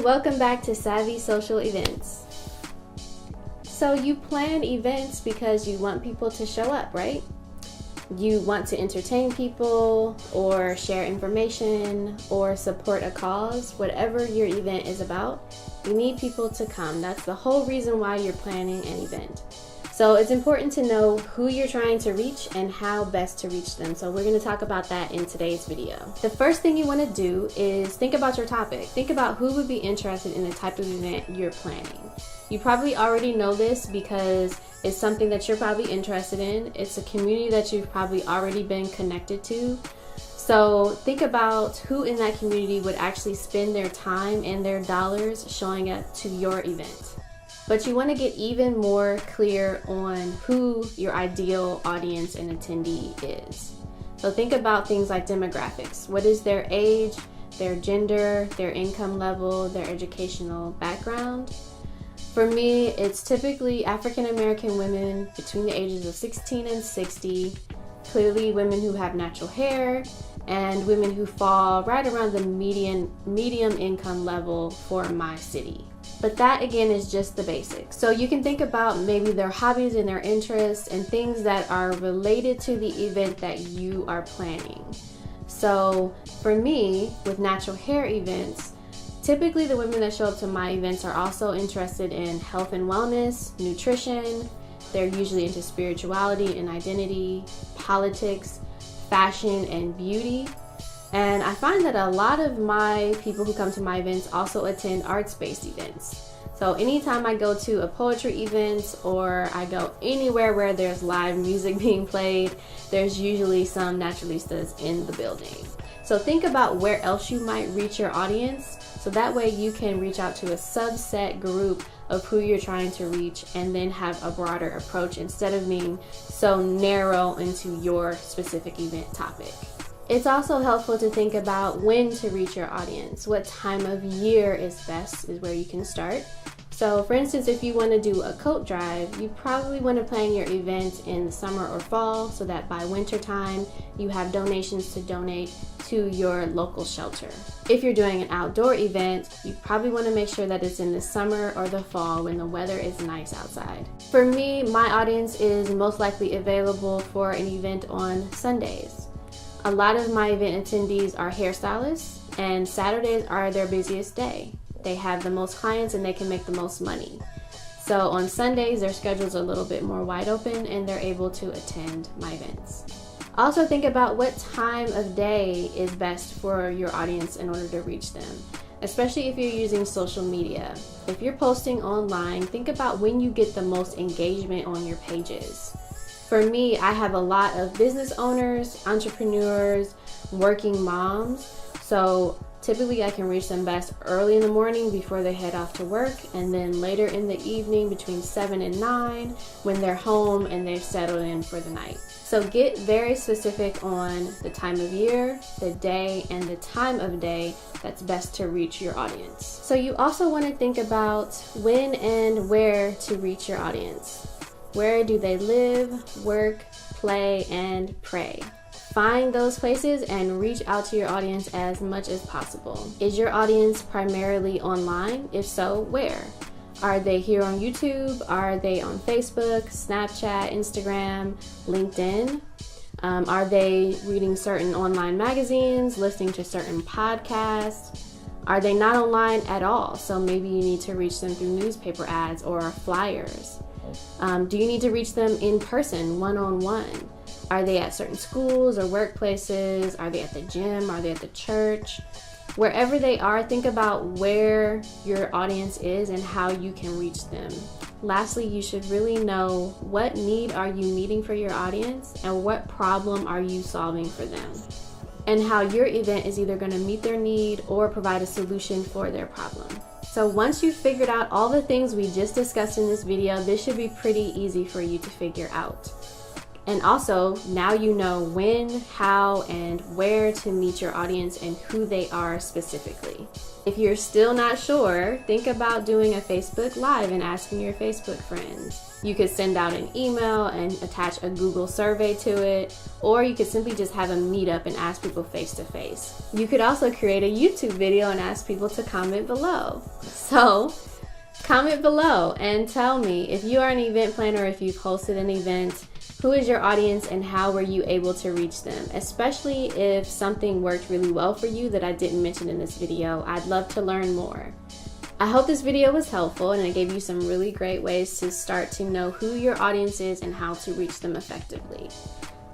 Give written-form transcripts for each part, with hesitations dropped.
welcome back to Savvy Social Events. So you plan events because you want people to show up, right? You want to entertain people or share information or support a cause. Whatever your event is about, you need people to come. That's the whole reason why you're planning an event. So it's important to know who you're trying to reach and how best to reach them. So we're going to talk about that in today's video. The first thing you want to do is think about your topic. Think about who would be interested in the type of event you're planning. You probably already know this because it's something that you're probably interested in. It's a community that you've probably already been connected to. So think about who in that community would actually spend their time and their dollars showing up to your event. But you want to get even more clear on who your ideal audience and attendee is. So think about things like demographics. What is their age, their gender, their income level, their educational background? For me, it's typically African American women between the ages of 16 and 60, clearly women who have natural hair, and women who fall right around the medium income level for my city. But that again is just the basics. So you can think about maybe their hobbies and their interests and things that are related to the event that you are planning. So for me, with natural hair events, typically the women that show up to my events are also interested in health and wellness, nutrition. They're usually into spirituality and identity, politics, fashion, and beauty. And I find that a lot of my people who come to my events also attend arts-based events. So anytime I go to a poetry event or I go anywhere where there's live music being played, there's usually some naturalistas in the building. So think about where else you might reach your audience, so that way you can reach out to a subset group of who you're trying to reach and then have a broader approach instead of being so narrow into your specific event topic. It's also helpful to think about when to reach your audience. What time of year is best is where you can start. So for instance, if you want to do a coat drive, you probably want to plan your event in the summer or fall so that by winter time you have donations to donate to your local shelter. If you're doing an outdoor event, you probably want to make sure that it's in the summer or the fall when the weather is nice outside. For me, my audience is most likely available for an event on Sundays. A lot of my event attendees are hairstylists, and Saturdays are their busiest day. They have the most clients and they can make the most money. So on Sundays, their schedule's a little bit more wide open and they're able to attend my events. Also think about what time of day is best for your audience in order to reach them, especially if you're using social media. If you're posting online, think about when you get the most engagement on your pages. For me, I have a lot of business owners, entrepreneurs, working moms. So typically I can reach them best early in the morning before they head off to work, and then later in the evening between 7 and 9 when they're home and they've settled in for the night. So get very specific on the time of year, the day, and the time of day that's best to reach your audience. So you also want to think about when and where to reach your audience. Where do they live, work, play, and pray? Find those places and reach out to your audience as much as possible. Is your audience primarily online? If so, where? Are they here on YouTube? Are they on Facebook, Snapchat, Instagram, LinkedIn? Are they reading certain online magazines, listening to certain podcasts? Are they not online at all? So maybe you need to reach them through newspaper ads or flyers. Do you need to reach them in person, one-on-one? Are they at certain schools or workplaces? Are they at the gym? Are they at the church? Wherever they are, think about where your audience is and how you can reach them. Lastly, you should really know what need are you meeting for your audience and what problem are you solving for them, and how your event is either going to meet their need or provide a solution for their problem. So once you've figured out all the things we just discussed in this video, this should be pretty easy for you to figure out. And also, now you know when, how, and where to meet your audience and who they are specifically. If you're still not sure, think about doing a Facebook Live and asking your Facebook friends. You could send out an email and attach a Google survey to it, or you could simply just have a meetup and ask people face to face. You could also create a YouTube video and ask people to comment below. So comment below and tell me if you are an event planner, if you've hosted an event, who is your audience and how were you able to reach them? Especially if something worked really well for you that I didn't mention in this video. I'd love to learn more. I hope this video was helpful and it gave you some really great ways to start to know who your audience is and how to reach them effectively.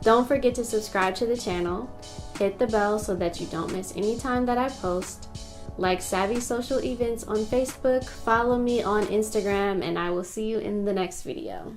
Don't forget to subscribe to the channel, hit the bell so that you don't miss any time that I post, like Savvy Social Events on Facebook, follow me on Instagram, and I will see you in the next video.